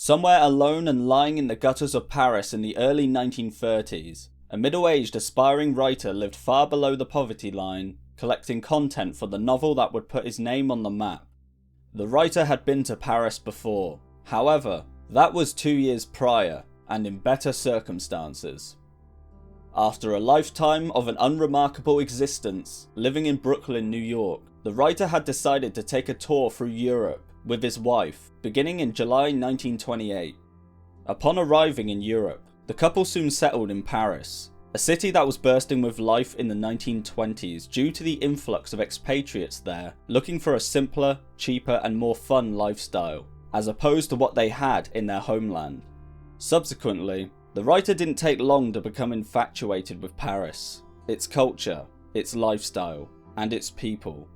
Somewhere alone and lying in the gutters of Paris in the early 1930s, a middle-aged aspiring writer lived far below the poverty line, collecting content for the novel that would put his name on the map. The writer had been to Paris before, however, that was 2 years prior, and in better circumstances. After a lifetime of an unremarkable existence, living in Brooklyn, New York, the writer had decided to take a tour through Europe with his wife, beginning in July 1928. Upon arriving in Europe, the couple soon settled in Paris, a city that was bursting with life in the 1920s due to the influx of expatriates there looking for a simpler, cheaper and more fun lifestyle, as opposed to what they had in their homeland. Subsequently, the writer didn't take long to become infatuated with Paris, its culture, its lifestyle, and its people.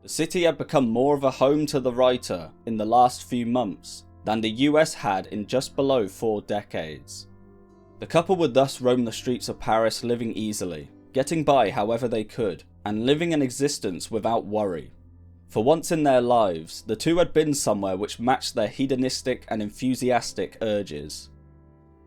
The city had become more of a home to the writer in the last few months than the US had in just below 4 decades. The couple would thus roam the streets of Paris living easily, getting by however they could, and living an existence without worry. For once in their lives, the two had been somewhere which matched their hedonistic and enthusiastic urges.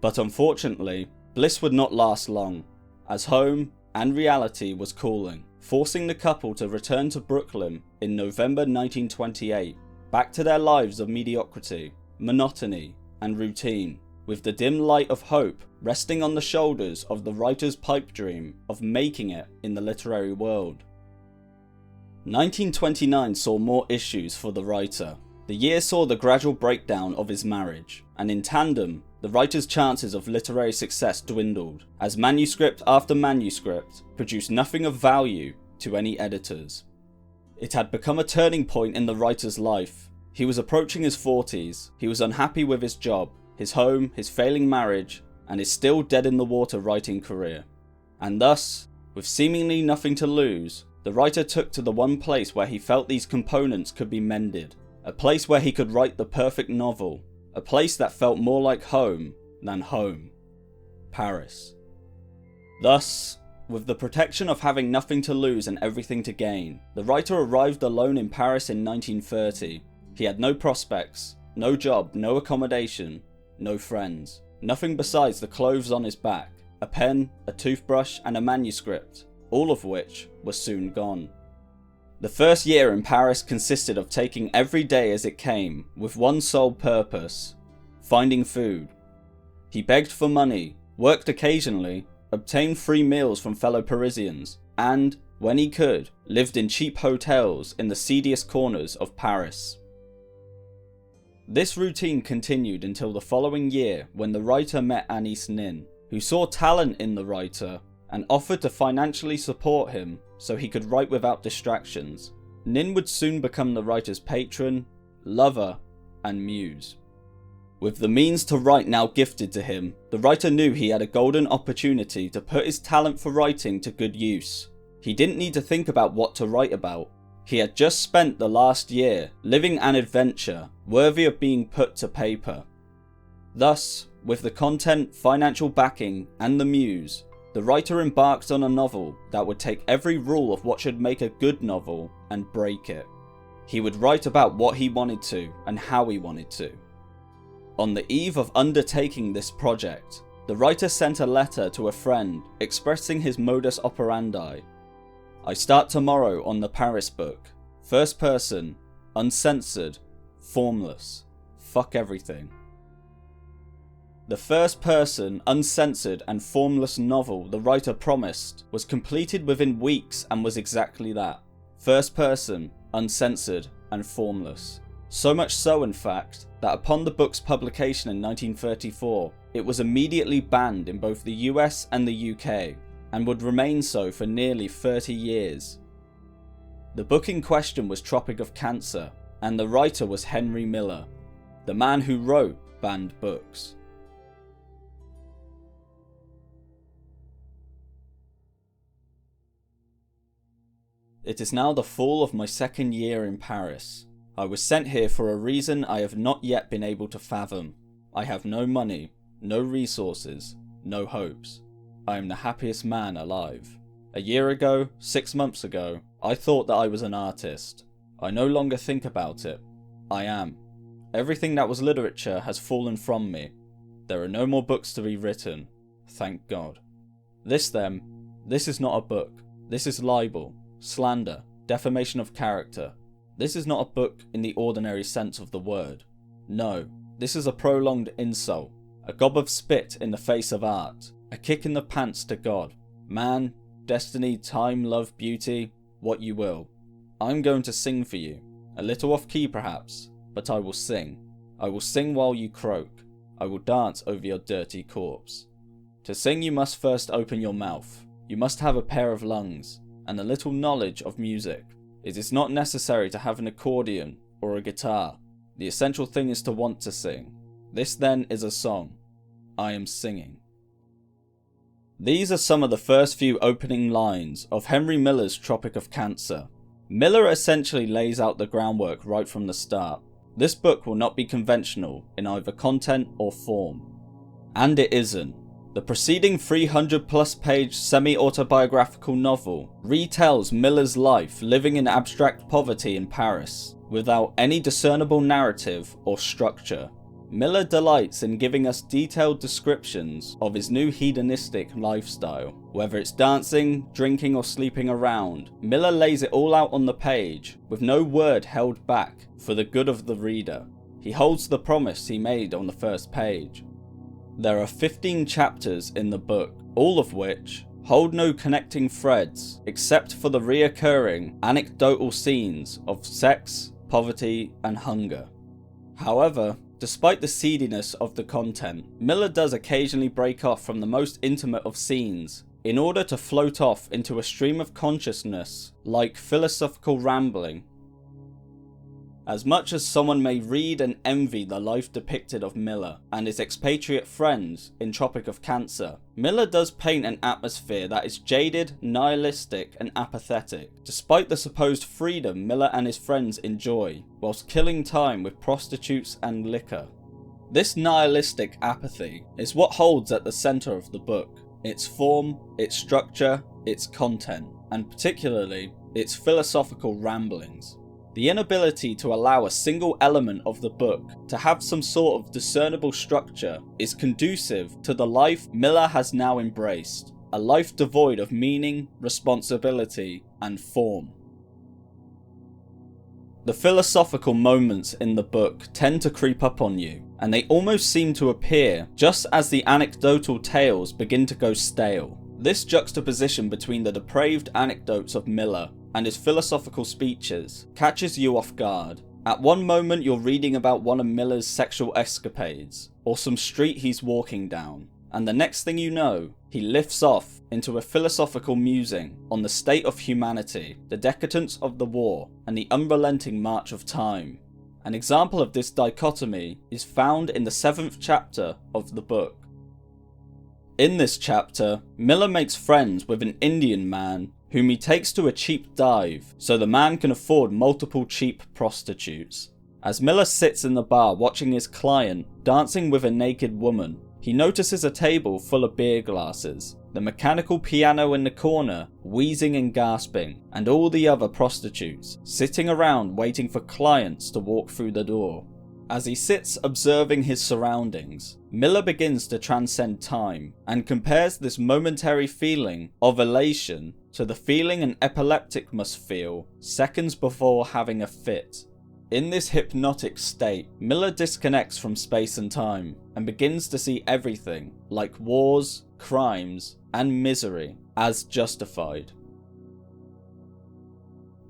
But unfortunately, bliss would not last long, as home and reality was calling, forcing the couple to return to Brooklyn in November 1928, back to their lives of mediocrity, monotony, and routine, with the dim light of hope resting on the shoulders of the writer's pipe dream of making it in the literary world. 1929 saw more issues for the writer. The year saw the gradual breakdown of his marriage, and in tandem, the writer's chances of literary success dwindled, as manuscript after manuscript produced nothing of value to any editors. It had become a turning point in the writer's life. He was approaching his 40s, he was unhappy with his job, his home, his failing marriage, and his still dead-in-the-water writing career. And thus, with seemingly nothing to lose, the writer took to the one place where he felt these components could be mended, a place where he could write the perfect novel, a place that felt more like home than home. Paris. Thus, with the protection of having nothing to lose and everything to gain, the writer arrived alone in Paris in 1930. He had no prospects, no job, no accommodation, no friends, nothing besides the clothes on his back, a pen, a toothbrush and a manuscript, all of which was soon gone. The first year in Paris consisted of taking every day as it came, with one sole purpose: finding food. He begged for money, worked occasionally, obtained free meals from fellow Parisians, and, when he could, lived in cheap hotels in the seediest corners of Paris. This routine continued until the following year when the writer met Anis Nin, who saw talent in the writer and offered to financially support him so he could write without distractions. Nin would soon become the writer's patron, lover, and muse. With the means to write now gifted to him, the writer knew he had a golden opportunity to put his talent for writing to good use. He didn't need to think about what to write about. He had just spent the last year living an adventure worthy of being put to paper. Thus, with the content, financial backing, and the muse, the writer embarked on a novel that would take every rule of what should make a good novel and break it. He would write about what he wanted to and how he wanted to. On the eve of undertaking this project, the writer sent a letter to a friend expressing his modus operandi. I start tomorrow on the Paris book. First person, uncensored, formless. Fuck everything. The first person, uncensored and formless novel the writer promised was completed within weeks and was exactly that. First person, uncensored and formless. So much so in fact, that upon the book's publication in 1934, it was immediately banned in both the US and the UK, and would remain so for nearly 30 years. The book in question was Tropic of Cancer, and the writer was Henry Miller, the man who wrote banned books. It is now the fall of my second year in Paris. I was sent here for a reason I have not yet been able to fathom. I have no money, no resources, no hopes. I am the happiest man alive. A year ago, 6 months ago, I thought that I was an artist. I no longer think about it. I am. Everything that was literature has fallen from me. There are no more books to be written. Thank God. This is not a book. This is libel, slander, defamation of character. This is not a book in the ordinary sense of the word. No, this is a prolonged insult, a gob of spit in the face of art, a kick in the pants to God, man, destiny, time, love, beauty, what you will. I'm going to sing for you, a little off key perhaps, but I will sing. I will sing while you croak. I will dance over your dirty corpse. To sing you must first open your mouth. You must have a pair of lungs, and a little knowledge of music. It is not necessary to have an accordion or a guitar. The essential thing is to want to sing. This then is a song. I am singing. These are some of the first few opening lines of Henry Miller's Tropic of Cancer. Miller essentially lays out the groundwork right from the start. This book will not be conventional in either content or form. And it isn't. The preceding 300 plus page semi-autobiographical novel retells Miller's life living in abstract poverty in Paris, without any discernible narrative or structure. Miller delights in giving us detailed descriptions of his new hedonistic lifestyle. Whether it's dancing, drinking or sleeping around, Miller lays it all out on the page, with no word held back, for the good of the reader. He holds the promise he made on the first page. There are 15 chapters in the book, all of which hold no connecting threads except for the reoccurring anecdotal scenes of sex, poverty and hunger. However, despite the seediness of the content, Miller does occasionally break off from the most intimate of scenes in order to float off into a stream of consciousness like philosophical rambling. As much as someone may read and envy the life depicted of Miller and his expatriate friends in Tropic of Cancer, Miller does paint an atmosphere that is jaded, nihilistic and apathetic, despite the supposed freedom Miller and his friends enjoy, whilst killing time with prostitutes and liquor. This nihilistic apathy is what holds at the centre of the book, its form, its structure, its content, and particularly its philosophical ramblings. The inability to allow a single element of the book to have some sort of discernible structure is conducive to the life Miller has now embraced, a life devoid of meaning, responsibility, and form. The philosophical moments in the book tend to creep up on you, and they almost seem to appear just as the anecdotal tales begin to go stale. This juxtaposition between the depraved anecdotes of Miller and his philosophical speeches catches you off guard. At one moment you're reading about one of Miller's sexual escapades, or some street he's walking down, and the next thing you know, he lifts off into a philosophical musing on the state of humanity, the decadence of the war, and the unrelenting march of time. An example of this dichotomy is found in the 7th chapter of the book. In this chapter, Miller makes friends with an Indian man whom he takes to a cheap dive so the man can afford multiple cheap prostitutes. As Miller sits in the bar watching his client dancing with a naked woman, he notices a table full of beer glasses, the mechanical piano in the corner wheezing and gasping, and all the other prostitutes sitting around waiting for clients to walk through the door. As he sits observing his surroundings, Miller begins to transcend time and compares this momentary feeling of elation to the feeling an epileptic must feel seconds before having a fit. In this hypnotic state, Miller disconnects from space and time and begins to see everything, like wars, crimes, and misery, as justified.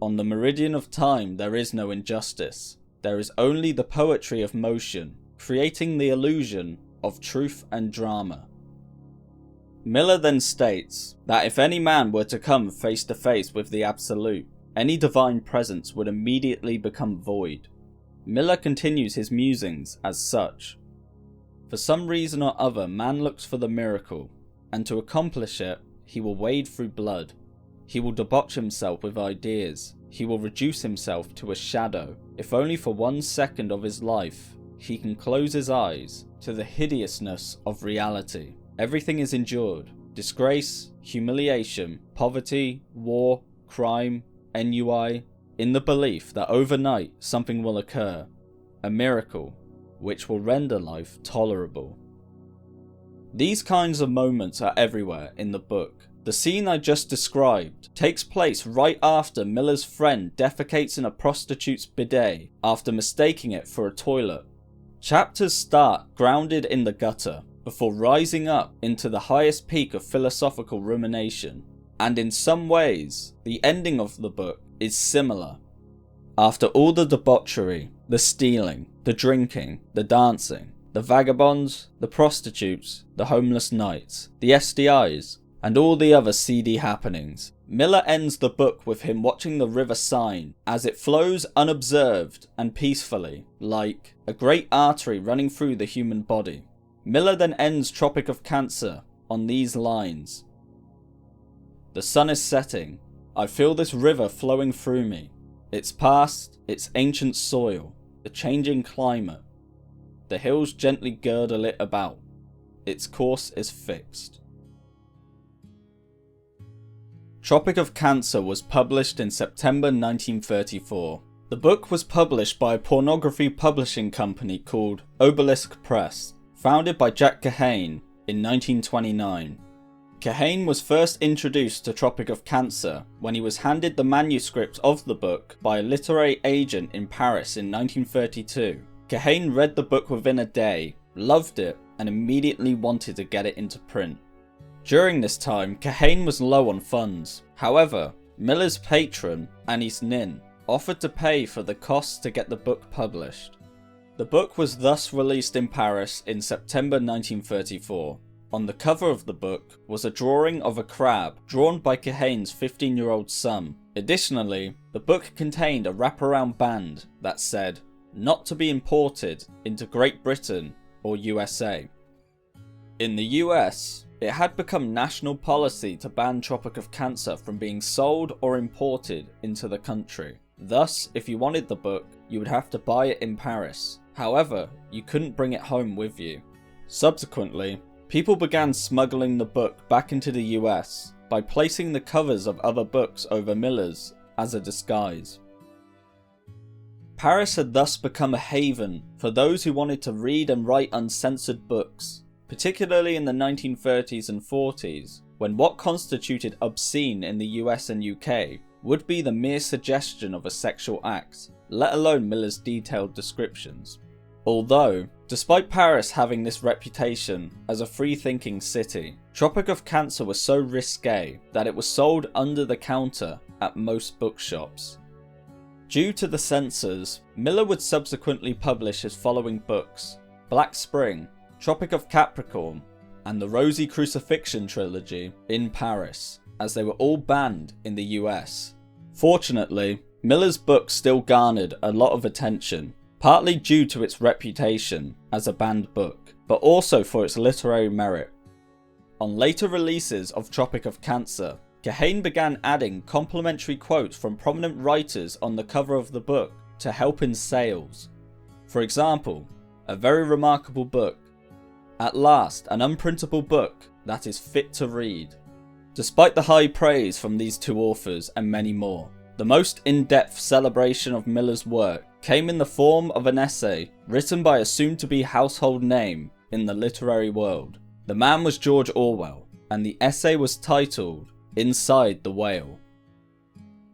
On the meridian of time there is no injustice. There is only the poetry of motion, creating the illusion of truth and drama. Miller then states that if any man were to come face to face with the absolute, any divine presence would immediately become void. Miller continues his musings as such. For some reason or other, man looks for the miracle, and to accomplish it, he will wade through blood. He will debauch himself with ideas. He will reduce himself to a shadow. If only for 1 second of his life, he can close his eyes to the hideousness of reality. Everything is endured. Disgrace, humiliation, poverty, war, crime, ennui, in the belief that overnight something will occur. a miracle, which will render life tolerable. These kinds of moments are everywhere in the book. The scene I just described takes place right after Miller's friend defecates in a prostitute's bidet after mistaking it for a toilet. Chapters start grounded in the gutter before rising up into the highest peak of philosophical rumination, and in some ways, the ending of the book is similar. After all the debauchery, the stealing, the drinking, the dancing, the vagabonds, the prostitutes, the homeless nights, the STIs, and all the other seedy happenings, Miller ends the book with him watching the river Seine as it flows unobserved and peacefully, like a great artery running through the human body. Miller then ends Tropic of Cancer on these lines. The sun is setting. I feel this river flowing through me. Its past, its ancient soil, the changing climate. The hills gently girdle it about. Its course is fixed. Tropic of Cancer was published in September 1934. The book was published by a pornography publishing company called Obelisk Press, founded by Jack Kahane in 1929. Kahane was first introduced to Tropic of Cancer when he was handed the manuscript of the book by a literary agent in Paris in 1932. Kahane read the book within a day, loved it, and immediately wanted to get it into print. During this time, Kahane was low on funds. However, Miller's patron, Anis Nin, offered to pay for the costs to get the book published. The book was thus released in Paris in September 1934. On the cover of the book was a drawing of a crab drawn by Kahane's 15-year-old son. Additionally, the book contained a wraparound band that said, "Not to be imported into Great Britain or USA." In the US, it had become national policy to ban Tropic of Cancer from being sold or imported into the country. Thus, if you wanted the book, you would have to buy it in Paris. However, you couldn't bring it home with you. Subsequently, people began smuggling the book back into the US by placing the covers of other books over Miller's as a disguise. Paris had thus become a haven for those who wanted to read and write uncensored books, particularly in the 1930s and 40s, when what constituted obscene in the US and UK would be the mere suggestion of a sexual act, let alone Miller's detailed descriptions. Although, despite Paris having this reputation as a free-thinking city, Tropic of Cancer was so risque that it was sold under the counter at most bookshops. Due to the censors, Miller would subsequently publish his following books: Black Spring, Tropic of Capricorn, and the Rosy Crucifixion trilogy in Paris, as they were all banned in the US. Fortunately, Miller's book still garnered a lot of attention, partly due to its reputation as a banned book, but also for its literary merit. On later releases of Tropic of Cancer, Kahane began adding complimentary quotes from prominent writers on the cover of the book to help in sales. For example, a very remarkable book, "At last, an unprintable book that is fit to read." Despite the high praise from these two authors and many more, the most in-depth celebration of Miller's work came in the form of an essay written by a soon-to-be household name in the literary world. The man was George Orwell, and the essay was titled Inside the Whale.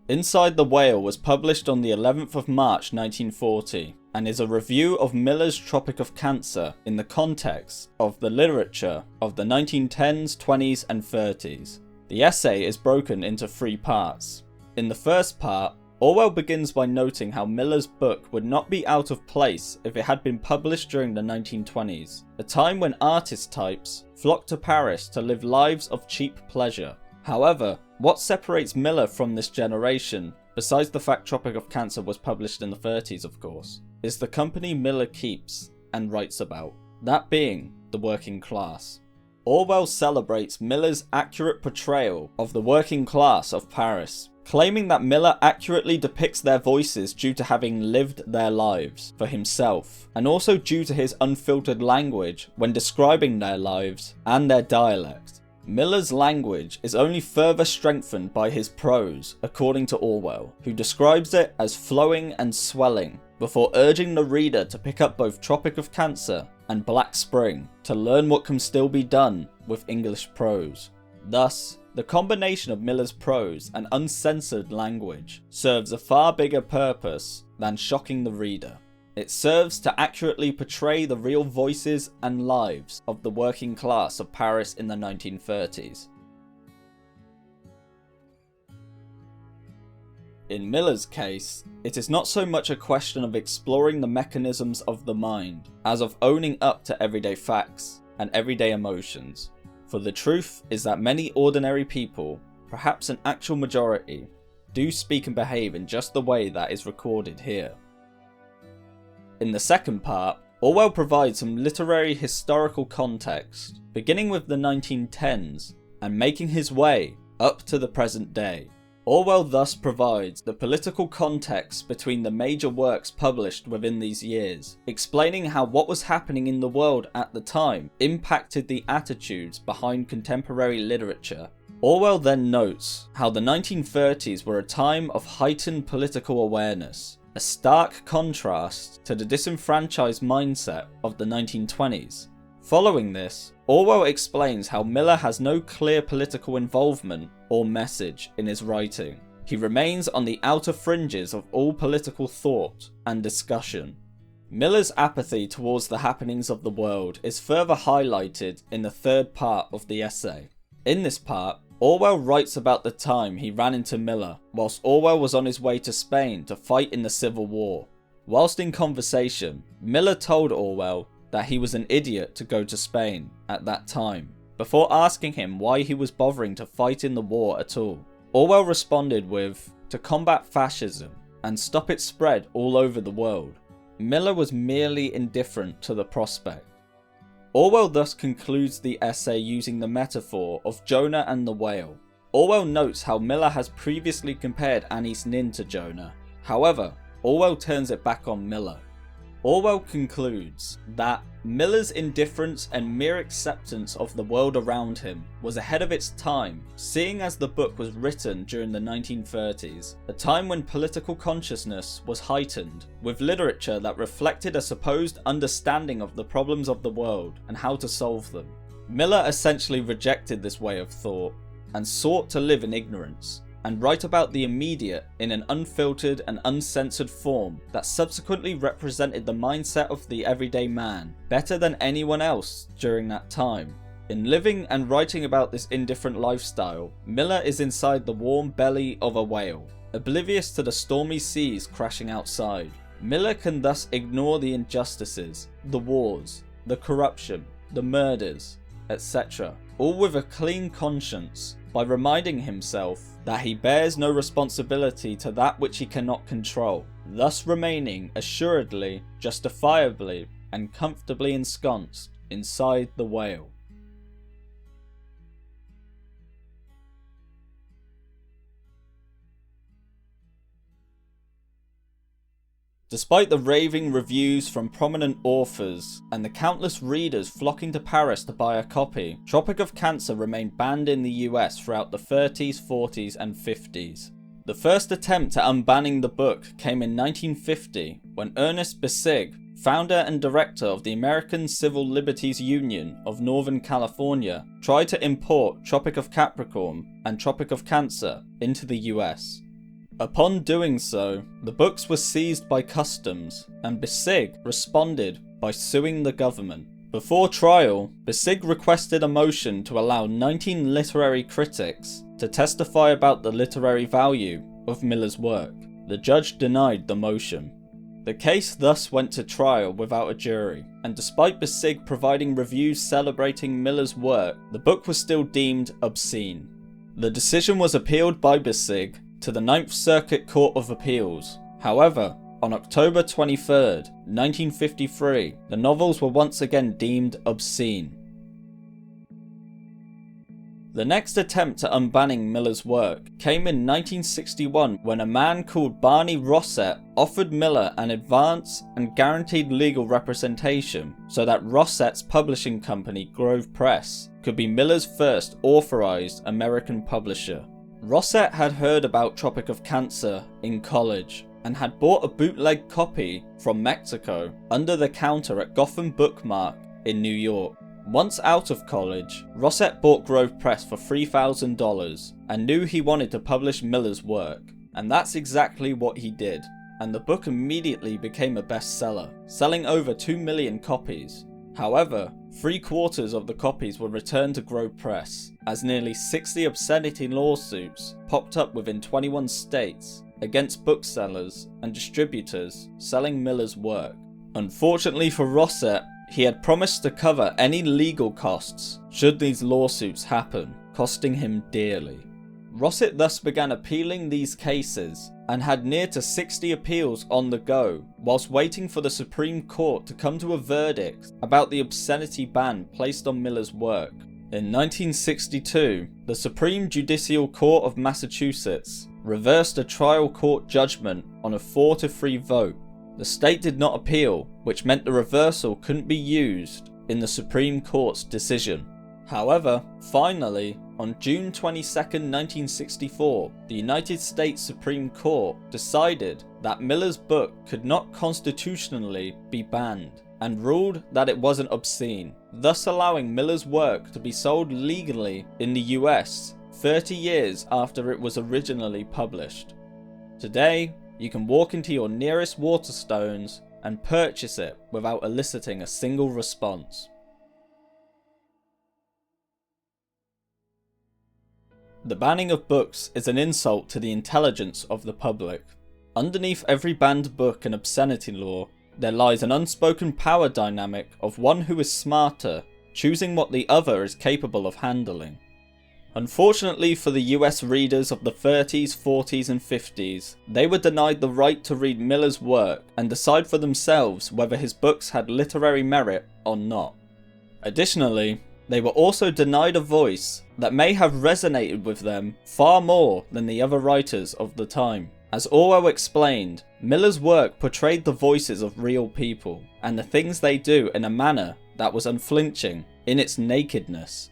Inside the Whale was published on the 11th of March 1940 and is a review of Miller's Tropic of Cancer in the context of the literature of the 1910s, 20s and 30s. The essay is broken into 3 parts. In the first part, Orwell begins by noting how Miller's book would not be out of place if it had been published during the 1920s, a time when artist types flocked to Paris to live lives of cheap pleasure. However, what separates Miller from this generation, besides the fact Tropic of Cancer was published in the 30s of course, is the company Miller keeps and writes about, that being the working class. Orwell celebrates Miller's accurate portrayal of the working class of Paris, claiming that Miller accurately depicts their voices due to having lived their lives for himself, and also due to his unfiltered language when describing their lives and their dialect. Miller's language is only further strengthened by his prose, according to Orwell, who describes it as flowing and swelling, before urging the reader to pick up both Tropic of Cancer and Black Spring to learn what can still be done with English prose. Thus, the combination of Miller's prose and uncensored language serves a far bigger purpose than shocking the reader. It serves to accurately portray the real voices and lives of the working class of Paris in the 1930s. In Miller's case, it is not so much a question of exploring the mechanisms of the mind as of owning up to everyday facts and everyday emotions. For the truth is that many ordinary people, perhaps an actual majority, do speak and behave in just the way that is recorded here. In the second part, Orwell provides some literary historical context, beginning with the 1910s and making his way up to the present day. Orwell thus provides the political context between the major works published within these years, explaining how what was happening in the world at the time impacted the attitudes behind contemporary literature. Orwell then notes how the 1930s were a time of heightened political awareness, a stark contrast to the disenfranchised mindset of the 1920s. Following this, Orwell explains how Miller has no clear political involvement or message in his writing. He remains on the outer fringes of all political thought and discussion. Miller's apathy towards the happenings of the world is further highlighted in the third part of the essay. In this part, Orwell writes about the time he ran into Miller whilst Orwell was on his way to Spain to fight in the Civil War. Whilst in conversation, Miller told Orwell that he was an idiot to go to Spain at that time, before asking him why he was bothering to fight in the war at all. Orwell responded with, "To combat fascism and stop its spread all over the world." Miller was merely indifferent to the prospect. Orwell thus concludes the essay using the metaphor of Jonah and the whale. Orwell notes how Miller has previously compared Annis Nin to Jonah. However, Orwell turns it back on Miller. Orwell concludes that Miller's indifference and mere acceptance of the world around him was ahead of its time, seeing as the book was written during the 1930s, a time when political consciousness was heightened, with literature that reflected a supposed understanding of the problems of the world and how to solve them. Miller essentially rejected this way of thought and sought to live in ignorance, and write about the immediate in an unfiltered and uncensored form that subsequently represented the mindset of the everyday man better than anyone else during that time. In living and writing about this indifferent lifestyle, Miller is inside the warm belly of a whale, oblivious to the stormy seas crashing outside. Miller can thus ignore the injustices, the wars, the corruption, the murders, etc., all with a clean conscience, by reminding himself that he bears no responsibility to that which he cannot control, thus remaining assuredly, justifiably, and comfortably ensconced inside the whale. Despite the raving reviews from prominent authors and the countless readers flocking to Paris to buy a copy, Tropic of Cancer remained banned in the US throughout the 30s, 40s and 50s. The first attempt at unbanning the book came in 1950 when Ernest Bissig, founder and director of the American Civil Liberties Union of Northern California, tried to import Tropic of Capricorn and Tropic of Cancer into the US. Upon doing so, the books were seized by customs, and Bissig responded by suing the government. Before trial, Bissig requested a motion to allow 19 literary critics to testify about the literary value of Miller's work. The judge denied the motion. The case thus went to trial without a jury, and despite Bissig providing reviews celebrating Miller's work, the book was still deemed obscene. The decision was appealed by Bissig to the Ninth Circuit Court of Appeals. However, on October 23, 1953, the novels were once again deemed obscene. The next attempt at unbanning Miller's work came in 1961 when a man called Barney Rosset offered Miller an advance and guaranteed legal representation so that Rosset's publishing company Grove Press could be Miller's first authorized American publisher. Rosset had heard about Tropic of Cancer in college and had bought a bootleg copy from Mexico under the counter at Gotham Bookmark in New York. Once out of college, Rosset bought Grove Press for $3,000 and knew he wanted to publish Miller's work, and that's exactly what he did, and the book immediately became a bestseller, selling over 2 million copies. However, 3/4 of the copies were returned to Grove Press, as nearly 60 obscenity lawsuits popped up within 21 states against booksellers and distributors selling Miller's work. Unfortunately for Rosset, he had promised to cover any legal costs should these lawsuits happen, costing him dearly. Rosset thus began appealing these cases and had near to 60 appeals on the go, whilst waiting for the Supreme Court to come to a verdict about the obscenity ban placed on Miller's work. In 1962, the Supreme Judicial Court of Massachusetts reversed a trial court judgment on a 4-3 vote. The state did not appeal, which meant the reversal couldn't be used in the Supreme Court's decision. However, finally, on June 22, 1964, the United States Supreme Court decided that Miller's book could not constitutionally be banned, and ruled that it wasn't obscene, thus allowing Miller's work to be sold legally in the US 30 years after it was originally published. Today, you can walk into your nearest Waterstones and purchase it without eliciting a single response. The banning of books is an insult to the intelligence of the public. Underneath every banned book and obscenity law, there lies an unspoken power dynamic of one who is smarter, choosing what the other is capable of handling. Unfortunately for the US readers of the 30s, 40s and 50s, they were denied the right to read Miller's work and decide for themselves whether his books had literary merit or not. Additionally, they were also denied a voice that may have resonated with them far more than the other writers of the time. As Orwell explained, Miller's work portrayed the voices of real people and the things they do in a manner that was unflinching in its nakedness.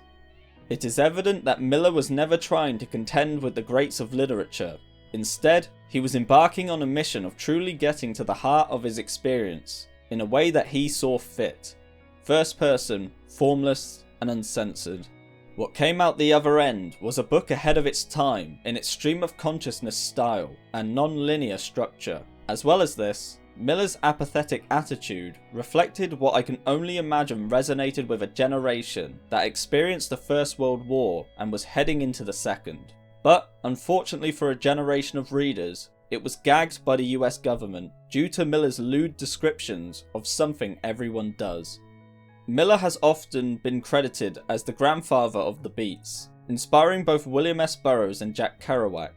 It is evident that Miller was never trying to contend with the greats of literature. Instead, he was embarking on a mission of truly getting to the heart of his experience in a way that he saw fit. First person, formless and uncensored. What came out the other end was a book ahead of its time in its stream of consciousness style and non-linear structure. As well as this, Miller's apathetic attitude reflected what I can only imagine resonated with a generation that experienced the First World War and was heading into the Second. But, unfortunately for a generation of readers, it was gagged by the US government due to Miller's lewd descriptions of something everyone does. Miller has often been credited as the grandfather of the beats, inspiring both William S. Burroughs and Jack Kerouac.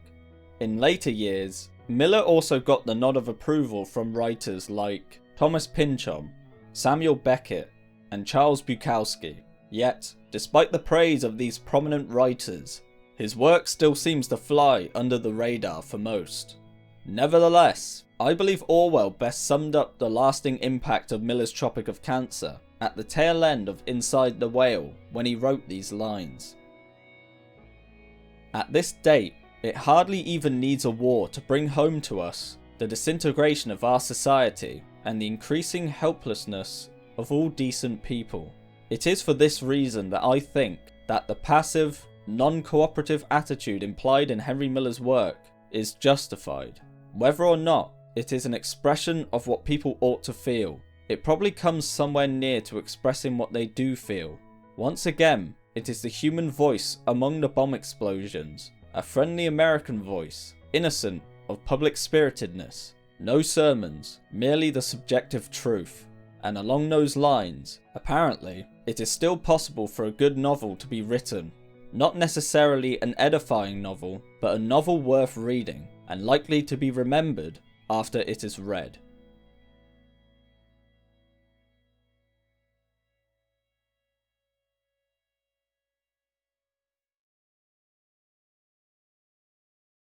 In later years, Miller also got the nod of approval from writers like Thomas Pynchon, Samuel Beckett, and Charles Bukowski. Yet, despite the praise of these prominent writers, his work still seems to fly under the radar for most. Nevertheless, I believe Orwell best summed up the lasting impact of Miller's Tropic of Cancer at the tail end of Inside the Whale when he wrote these lines. At this date, it hardly even needs a war to bring home to us the disintegration of our society and the increasing helplessness of all decent people. It is for this reason that I think that the passive, non-cooperative attitude implied in Henry Miller's work is justified. Whether or not it is an expression of what people ought to feel, it probably comes somewhere near to expressing what they do feel. Once again, it is the human voice among the bomb explosions, a friendly American voice, innocent of public spiritedness, no sermons, merely the subjective truth. And along those lines, apparently, it is still possible for a good novel to be written. Not necessarily an edifying novel, but a novel worth reading, and likely to be remembered after it is read.